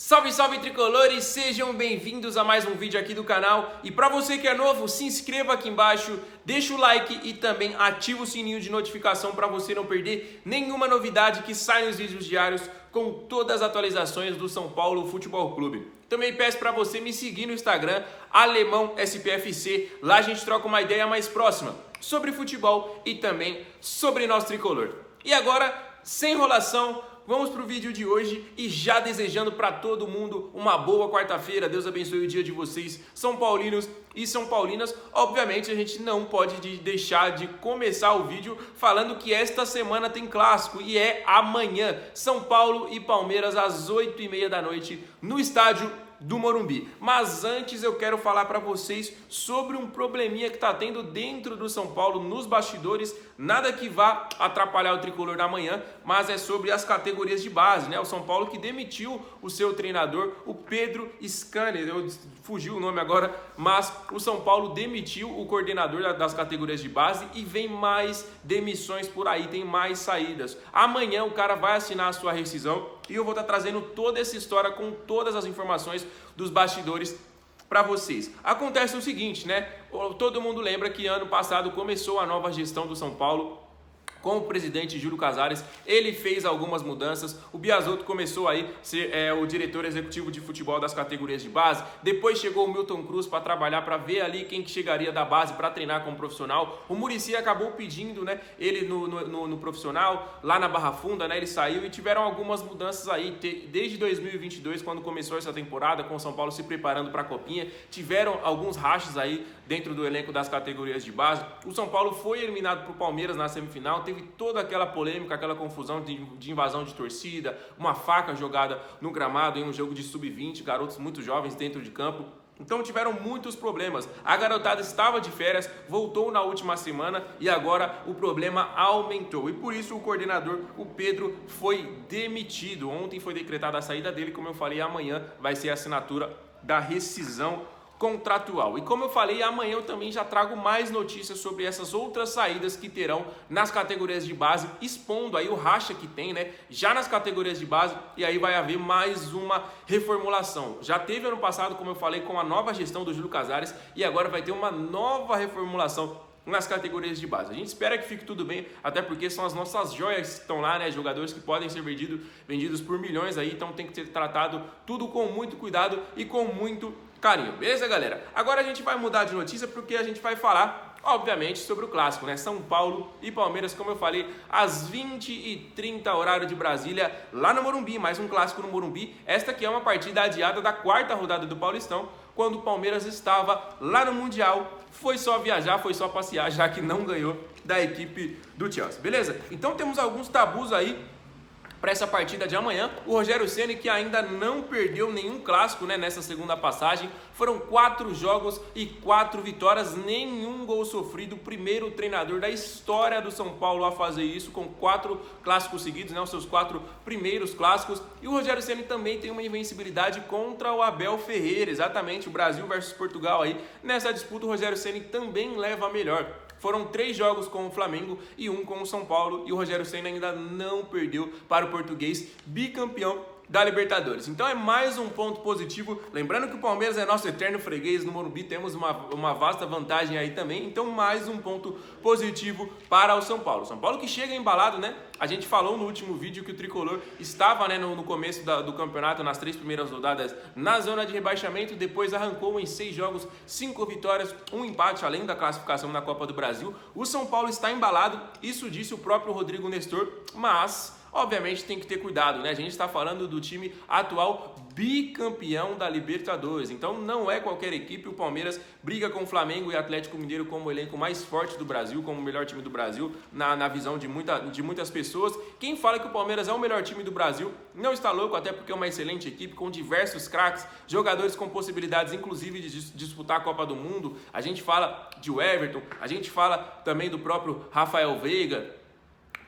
Salve, salve tricolores, sejam bem-vindos a mais um vídeo aqui do canal. E para você que é novo, se inscreva aqui embaixo, deixa o like e também ativa o sininho de notificação para você não perder nenhuma novidade que sai nos vídeos diários com todas as atualizações do São Paulo Futebol Clube. Também peço para você me seguir no Instagram, AlemãoSPFC, lá a gente troca uma ideia mais próxima sobre futebol e também sobre nosso tricolor. E agora, sem enrolação, vamos para o vídeo de hoje e já desejando para todo mundo uma boa quarta-feira. Deus abençoe o dia de vocês, São Paulinos e São Paulinas. Obviamente a gente não pode deixar de começar o vídeo falando que esta semana tem clássico e é amanhã. São Paulo e Palmeiras às 8h30 da noite no estádio do Morumbi. Mas antes eu quero falar para vocês sobre um probleminha que está tendo dentro do São Paulo, nos bastidores. Nada que vá atrapalhar o tricolor da manhã, mas é sobre as categorias de base, né? O São Paulo que demitiu o seu treinador, o Pedro Scanner, fugiu o nome agora, mas o São Paulo demitiu o coordenador das categorias de base e vem mais demissões por aí, tem mais saídas. Amanhã o cara vai assinar a sua rescisão e eu vou estar trazendo toda essa história com todas as informações dos bastidores para vocês. Acontece o seguinte, né? Todo mundo lembra que ano passado começou a nova gestão do São Paulo com o presidente Júlio Casares. Ele fez algumas mudanças. O Biasotto começou aí a ser o diretor executivo de futebol das categorias de base. Depois chegou o Milton Cruz para trabalhar, para ver ali quem que chegaria da base para treinar como profissional. O Muricy acabou pedindo, né, ele no profissional, lá na Barra Funda, né, ele saiu e tiveram algumas mudanças aí desde 2022, quando começou essa temporada, com o São Paulo se preparando para a Copinha. Tiveram alguns rachas aí dentro do elenco das categorias de base. O São Paulo foi eliminado para o Palmeiras na semifinal. Teve toda aquela polêmica, aquela confusão de invasão de torcida, uma faca jogada no gramado em um jogo de sub-20, garotos muito jovens dentro de campo. Então tiveram muitos problemas. A garotada estava de férias, voltou na última semana e agora o problema aumentou. E por isso o coordenador, o Pedro, foi demitido. Ontem foi decretada a saída dele, como eu falei, amanhã vai ser a assinatura da rescisão contratual. E como eu falei, amanhã eu também já trago mais notícias sobre essas outras saídas que terão nas categorias de base, expondo aí o racha que tem, né, já nas categorias de base, e aí vai haver mais uma reformulação. Já teve ano passado, como eu falei, com a nova gestão do Júlio Casares, e agora vai ter uma nova reformulação nas categorias de base. A gente espera que fique tudo bem, até porque são as nossas joias que estão lá, né? Jogadores que podem ser vendidos por milhões aí, então tem que ser tratado tudo com muito cuidado e com muito carinho. Beleza, galera? Agora a gente vai mudar de notícia porque a gente vai falar, obviamente, sobre o clássico, né? São Paulo e Palmeiras, como eu falei, às 20h30 horário de Brasília, lá no Morumbi, mais um clássico no Morumbi. Esta aqui é uma partida adiada da quarta rodada do Paulistão, quando o Palmeiras estava lá no Mundial. Foi só viajar, foi só passear, já que não ganhou da equipe do Chelsea, beleza? Então temos alguns tabus aí para essa partida de amanhã. O Rogério Ceni, que ainda não perdeu nenhum clássico, né, nessa segunda passagem. Foram 4 jogos e 4 vitórias, nenhum gol sofrido. Primeiro treinador da história do São Paulo a fazer isso, com 4 clássicos seguidos, né, os seus 4 primeiros clássicos. E o Rogério Ceni também tem uma invencibilidade contra o Abel Ferreira, exatamente, o Brasil versus Portugal aí. Nessa disputa o Rogério Ceni também leva a melhor. Foram 3 jogos com o Flamengo e 1 com o São Paulo, e o Rogério Ceni ainda não perdeu para o português bicampeão da Libertadores. Então é mais um ponto positivo. Lembrando que o Palmeiras é nosso eterno freguês, no Morumbi temos uma vasta vantagem aí também. Então mais um ponto positivo para o São Paulo. São Paulo que chega embalado, né? A gente falou no último vídeo que o tricolor estava, né, no começo do campeonato, nas 3 primeiras rodadas, na zona de rebaixamento. Depois arrancou em 6 jogos, 5 vitórias, 1 empate, além da classificação na Copa do Brasil. O São Paulo está embalado, isso disse o próprio Rodrigo Nestor, mas obviamente tem que ter cuidado, né? A gente está falando do time atual bicampeão da Libertadores, então não é qualquer equipe. O Palmeiras briga com o Flamengo e Atlético Mineiro como o elenco mais forte do Brasil, como o melhor time do Brasil, na visão de muitas pessoas. Quem fala que o Palmeiras é o melhor time do Brasil não está louco, até porque é uma excelente equipe com diversos craques, jogadores com possibilidades inclusive de disputar a Copa do Mundo. A gente fala de Everton, a gente fala também do próprio Rafael Veiga,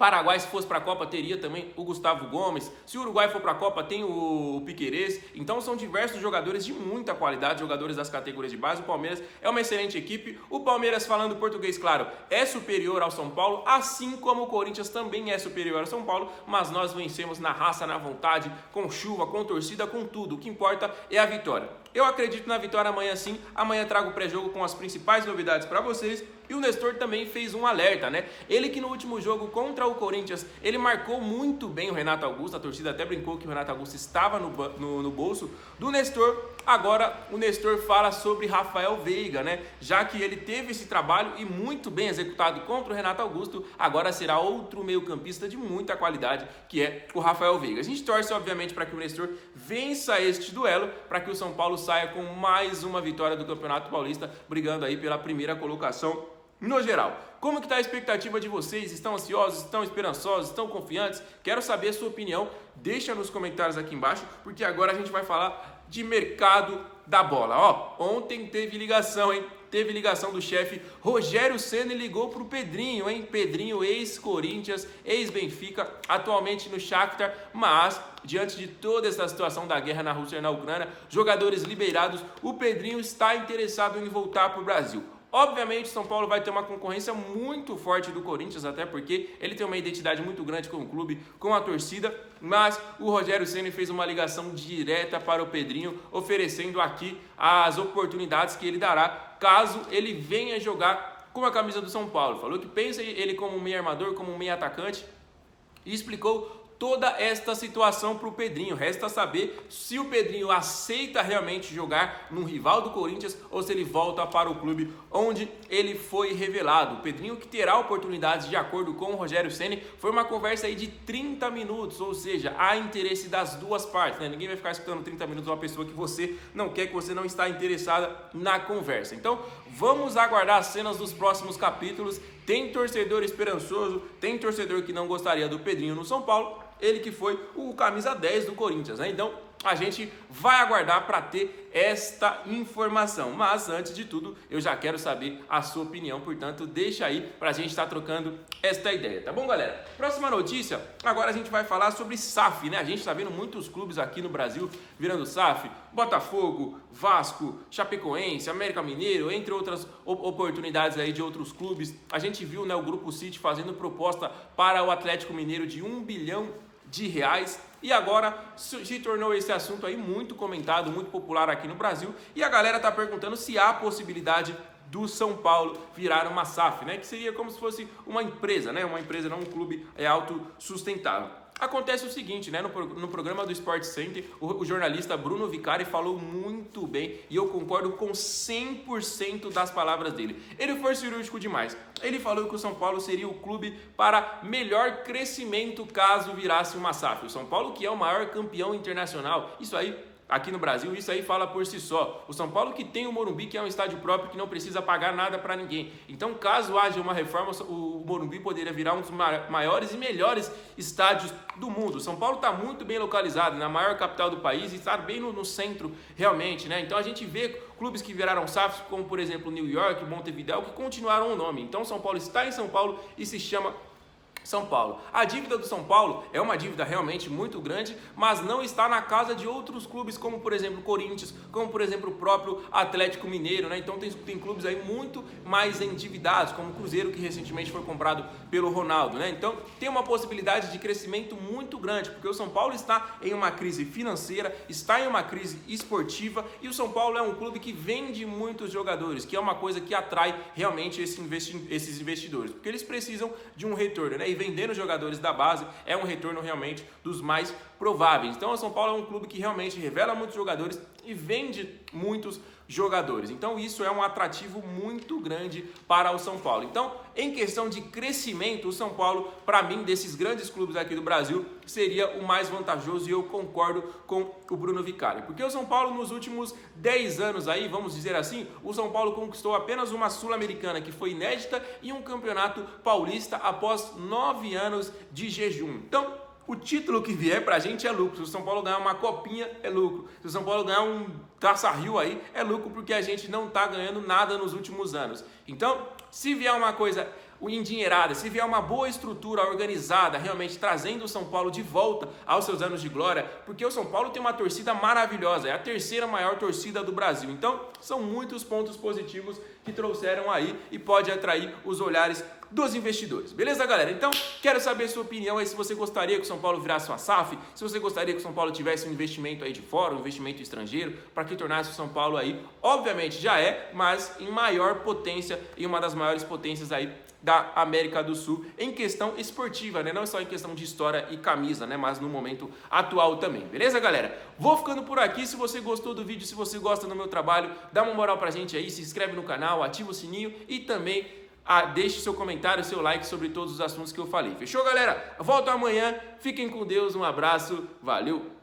Paraguai, se fosse para a Copa, teria também o Gustavo Gomes. Se o Uruguai for para a Copa, tem o Piquerez. Então são diversos jogadores de muita qualidade, jogadores das categorias de base. O Palmeiras é uma excelente equipe. O Palmeiras, falando português, claro, é superior ao São Paulo, assim como o Corinthians também é superior ao São Paulo, mas nós vencemos na raça, na vontade, com chuva, com torcida, com tudo. O que importa é a vitória. Eu acredito na vitória amanhã sim. Amanhã trago o pré-jogo com as principais novidades para vocês. E o Nestor também fez um alerta, né? Ele que no último jogo contra o Corinthians, ele marcou muito bem o Renato Augusto. A torcida até brincou que o Renato Augusto estava no bolso do Nestor. Agora o Nestor fala sobre Rafael Veiga, né? Já que ele teve esse trabalho e muito bem executado contra o Renato Augusto, agora será outro meio-campista de muita qualidade, que é o Rafael Veiga. A gente torce, obviamente, para que o Nestor vença este duelo, para que o São Paulo saia com mais uma vitória do Campeonato Paulista, brigando aí pela primeira colocação no geral. Como que está a expectativa de vocês? Estão ansiosos? Estão esperançosos? Estão confiantes? Quero saber a sua opinião. Deixa nos comentários aqui embaixo, porque agora a gente vai falar de mercado da bola. Ó, ontem teve ligação, hein? Teve ligação do chefe Rogério Ceni, ligou pro Pedrinho, hein? Pedrinho, ex-Corinthians, ex-Benfica, atualmente no Shakhtar, mas diante de toda essa situação da guerra na Rússia e na Ucrânia, jogadores liberados, o Pedrinho está interessado em voltar pro Brasil. Obviamente, São Paulo vai ter uma concorrência muito forte do Corinthians, até porque ele tem uma identidade muito grande com o clube, com a torcida, mas o Rogério Ceni fez uma ligação direta para o Pedrinho, oferecendo aqui as oportunidades que ele dará caso ele venha jogar com a camisa do São Paulo. Falou que pensa ele como um meio armador, como um meio atacante, e explicou toda esta situação para o Pedrinho. Resta saber se o Pedrinho aceita realmente jogar num rival do Corinthians ou se ele volta para o clube onde ele foi revelado. O Pedrinho que terá oportunidades de acordo com o Rogério Ceni. Foi uma conversa aí de 30 minutos, ou seja, há interesse das duas partes, né? Ninguém vai ficar escutando 30 minutos uma pessoa que você não quer, que você não está interessada na conversa. Então, vamos aguardar as cenas dos próximos capítulos. Tem torcedor esperançoso, tem torcedor que não gostaria do Pedrinho no São Paulo, ele que foi o camisa 10 do Corinthians, né? Então a gente vai aguardar para ter esta informação. Mas antes de tudo, eu já quero saber a sua opinião, portanto, deixa aí para a gente estar trocando esta ideia, tá bom, galera? Próxima notícia, agora a gente vai falar sobre SAF, né? A gente está vendo muitos clubes aqui no Brasil virando SAF, Botafogo, Vasco, Chapecoense, América Mineiro, entre outras oportunidades aí de outros clubes. A gente viu, né, o Grupo City fazendo proposta para o Atlético Mineiro de R$1 bilhão. E agora se tornou esse assunto aí muito comentado, muito popular aqui no Brasil, e a galera tá perguntando se há possibilidade do São Paulo virar uma SAF, né? Que seria como se fosse uma empresa, né? Uma empresa, não um clube autossustentável. Acontece o seguinte, né? No programa do Sport Center, o jornalista Bruno Vicari falou muito bem e eu concordo com 100% das palavras dele. Ele foi cirúrgico demais. Ele falou que o São Paulo seria o clube para melhor crescimento caso virasse uma SAF. O São Paulo, que é o maior campeão internacional, isso aí aqui no Brasil, isso aí fala por si só. O São Paulo que tem o Morumbi, que é um estádio próprio, que não precisa pagar nada para ninguém. Então, caso haja uma reforma, o Morumbi poderia virar um dos maiores e melhores estádios do mundo. O São Paulo está muito bem localizado, na maior capital do país, e está bem no centro, realmente, né? Então, a gente vê clubes que viraram SAFs, como, por exemplo, New York, Montevideo, que continuaram o nome. Então, São Paulo está em São Paulo e se chama São Paulo. A dívida do São Paulo é uma dívida realmente muito grande, mas não está na casa de outros clubes, como por exemplo o Corinthians, como por exemplo o próprio Atlético Mineiro, né? Então tem clubes aí muito mais endividados, como o Cruzeiro, que recentemente foi comprado pelo Ronaldo, né? Então tem uma possibilidade de crescimento muito grande, porque o São Paulo está em uma crise financeira, está em uma crise esportiva, e o São Paulo é um clube que vende muitos jogadores, que é uma coisa que atrai realmente esses investidores, porque eles precisam de um retorno, né? E vendendo jogadores da base é um retorno realmente dos mais prováveis. Então o São Paulo é um clube que realmente revela muitos jogadores e vende muitos jogadores. Então isso é um atrativo muito grande para o São Paulo. Então, em questão de crescimento, o São Paulo, para mim, desses grandes clubes aqui do Brasil, seria o mais vantajoso, e eu concordo com o Bruno Vicari. Porque o São Paulo, nos últimos 10 anos aí, vamos dizer assim, o São Paulo conquistou apenas uma Sul-Americana, que foi inédita, e um Campeonato Paulista após 9 anos de jejum. Então, o título que vier pra gente é lucro. Se o São Paulo ganhar uma copinha, é lucro. Se o São Paulo ganhar um Taça Rio aí, é lucro, porque a gente não tá ganhando nada nos últimos anos. Então, se vier uma coisa endinheirada, se vier uma boa estrutura organizada, realmente trazendo o São Paulo de volta aos seus anos de glória, porque o São Paulo tem uma torcida maravilhosa, é a terceira maior torcida do Brasil. Então, são muitos pontos positivos que trouxeram aí e pode atrair os olhares dos investidores. Beleza, galera? Então, quero saber a sua opinião aí, se você gostaria que o São Paulo virasse uma SAF, se você gostaria que o São Paulo tivesse um investimento aí de fora, um investimento estrangeiro, para que tornasse o São Paulo aí, obviamente já é, mas em maior potência, em uma das maiores potências aí da América do Sul, em questão esportiva, né? Não só em questão de história e camisa, né? Mas no momento atual também, beleza, galera? Vou ficando por aqui. Se você gostou do vídeo, se você gosta do meu trabalho, dá uma moral pra gente aí, se inscreve no canal, ativa o sininho e também deixe seu comentário, seu like sobre todos os assuntos que eu falei. Fechou, galera? Eu volto amanhã. Fiquem com Deus, um abraço, valeu!